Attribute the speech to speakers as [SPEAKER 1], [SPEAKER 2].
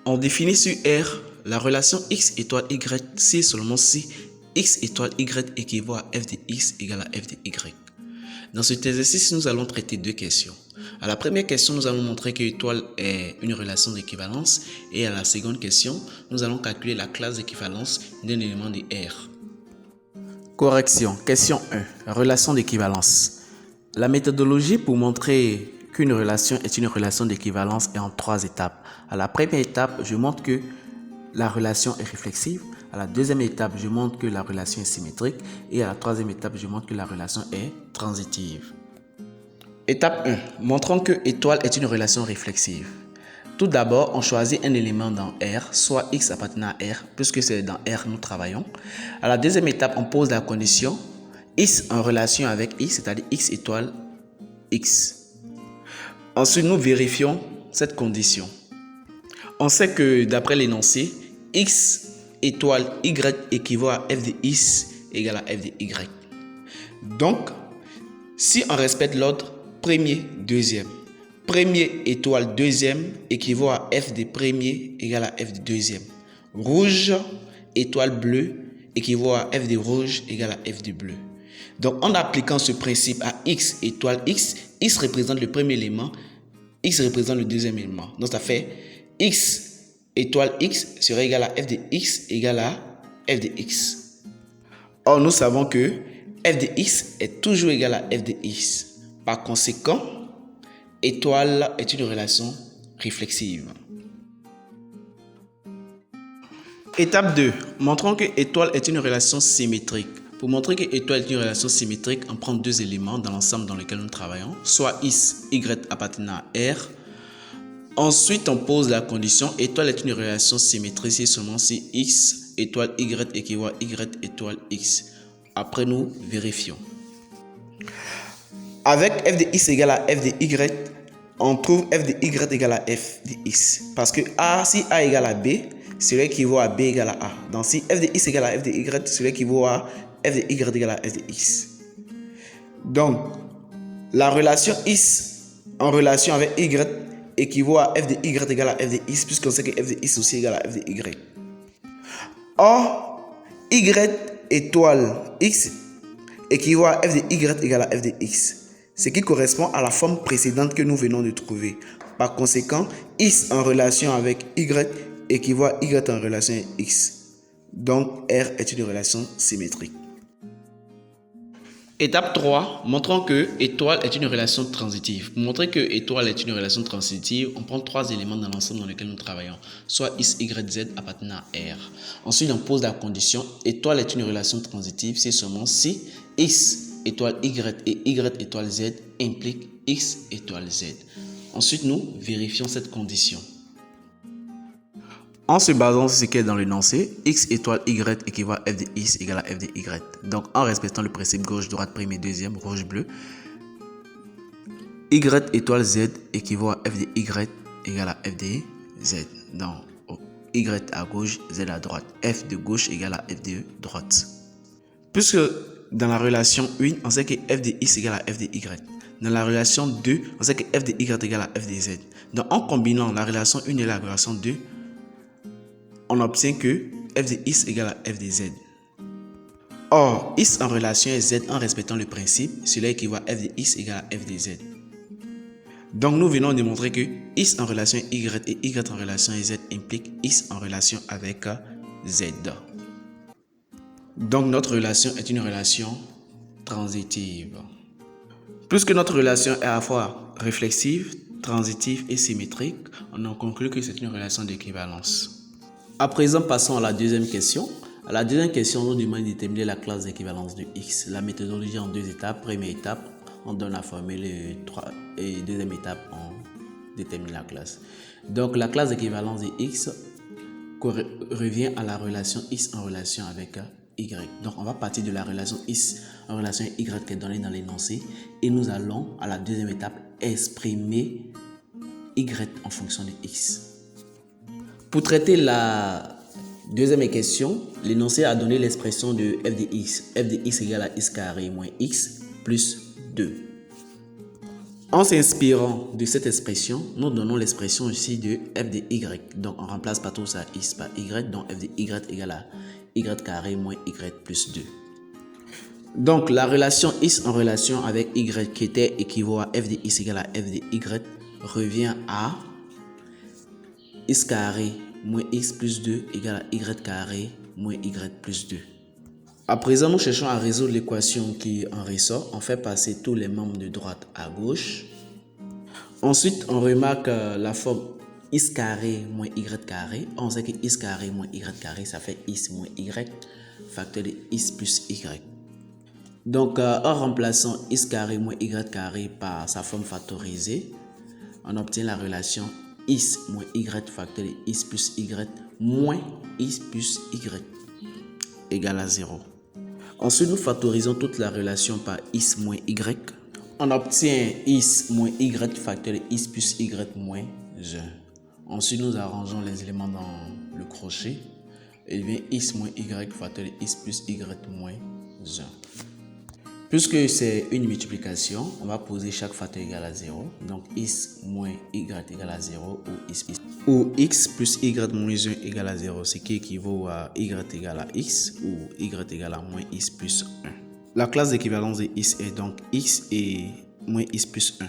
[SPEAKER 1] On définit sur R la relation x étoile y si seulement si x étoile y équivaut à f de x égale à f de y. Dans cet exercice, nous allons traiter deux questions. À la première question, nous allons montrer que étoile est une relation d'équivalence et à la seconde question, nous allons calculer la classe d'équivalence d'un élément de R. Correction. Question 1. Relation d'équivalence. La méthodologie pour montrer qu'une relation est une relation d'équivalence est en 3 étapes. À la première étape, je montre que la relation est réflexive. À la deuxième étape, je montre que la relation est symétrique. Et à la troisième étape, je montre que la relation est transitive. Étape 1. Montrons que étoile est une relation réflexive. Tout d'abord, on choisit un élément dans R, soit x appartenant à R, puisque c'est dans R nous travaillons. À la deuxième étape, on pose la condition x en relation avec x, c'est-à-dire x étoile x. Ensuite, nous vérifions cette condition. On sait que d'après l'énoncé, x étoile y équivaut à f de x égale à f de y. Donc, si on respecte l'ordre premier, deuxième, premier étoile deuxième équivaut à f de premier égale à f de deuxième. Rouge étoile bleu équivaut à f de rouge égale à f de bleu. Donc, en appliquant ce principe à x étoile x, x représente le premier élément, x représente le deuxième élément. Donc, ça fait x étoile x serait égal à f de x égale à f de x. Or, nous savons que f de x est toujours égal à f de x. Par conséquent, étoile est une relation réflexive. Étape 2. Montrons que étoile est une relation symétrique. Pour montrer que étoile est une relation symétrique, on prend deux éléments dans l'ensemble dans lequel nous travaillons, soit x, y appartenant à R. Ensuite, on pose la condition étoile est une relation symétrique si seulement si x étoile y équivaut à y étoile x. Après, nous vérifions. Avec f de x égale à f de y, on trouve f de y égale à f de x. Parce que si a égale à b, cela équivaut à b égale à a. Donc si f de x égale à f de y, cela équivaut à f de y égale à f de x. Donc, la relation x en relation avec y équivaut à f de y égale à f de x, puisqu'on sait que f de x aussi égale à f de y. Or, y étoile x équivaut à f de y égale à f de x, ce qui correspond à la forme précédente que nous venons de trouver. Par conséquent, x en relation avec y équivaut à y en relation avec x. Donc, R est une relation symétrique. Étape 3, montrons que étoile est une relation transitive. Pour montrer que étoile est une relation transitive, on prend trois éléments dans l'ensemble dans lequel nous travaillons, soit x, y, z appartenant à R. Ensuite, on pose la condition étoile est une relation transitive, c'est seulement si x étoile y et y étoile z implique x étoile z. Ensuite, nous vérifions cette condition. En se basant sur ce qui est dans l'énoncé, x étoile y équivaut à f de x égale à f de y. Donc, en respectant le principe gauche-droite, premier, deuxième, rouge-bleu, y étoile z équivaut à f de y égale à f de z. Donc, y à gauche, z à droite. F de gauche égale à f de droite. Puisque dans la relation 1, on sait que f de x égale à f de y. Dans la relation 2, on sait que f de y égale à f de z. Donc, en combinant la relation 1 et la relation 2, on obtient que f de x égale à f de z. Or, x en relation avec z en respectant le principe, cela équivaut à f de x égale à f de z. Donc, nous venons de montrer que x en relation avec y et y en relation avec z implique x en relation avec z. Donc, notre relation est une relation transitive. Puisque notre relation est à la fois réflexive, transitive et symétrique, on en conclut que c'est une relation d'équivalence. À présent, passons à la deuxième question. À la deuxième question, on nous demande de déterminer la classe d'équivalence de x. La méthodologie en deux étapes. Première étape, on donne la formule et deuxième étape, on détermine la classe. Donc, la classe d'équivalence de x revient à la relation x en relation avec y. Donc, on va partir de la relation x en relation avec y qui est donnée dans l'énoncé et nous allons à la deuxième étape exprimer y en fonction de x. Pour traiter la deuxième question, l'énoncé a donné l'expression de f de x. F de x égale à x carré moins x plus 2. En s'inspirant de cette expression, nous donnons l'expression ici de f de y. Donc, on remplace partout ça x par y. Donc, f de y égale à y carré moins y plus 2. Donc, la relation x en relation avec y qui était équivaut à f de x égale à f de y revient à x carré moins x plus 2 égale à y carré moins y plus 2. À présent, nous cherchons à résoudre l'équation qui en ressort. On fait passer tous les membres de droite à gauche. Ensuite, on remarque la forme x carré moins y carré. On sait que x carré moins y carré, ça fait x moins y, facteur de x plus y. Donc, en remplaçant x carré moins y carré par sa forme factorisée, on obtient la relation x moins y facteur de x plus y moins x plus y égale à 0. Ensuite, nous factorisons toute la relation par x moins y. On obtient x moins y facteur de x plus y moins 1. Ensuite, nous arrangeons les éléments dans le crochet. Il devient x moins y facteur de x plus y moins 1. Puisque c'est une multiplication, on va poser chaque facteur égal à 0. Donc, x moins y égale à 0 ou x plus y moins 1 égale à 0, ce qui équivaut à y égale à x ou y égale à moins x plus 1. La classe d'équivalence de x est donc x et moins x plus 1.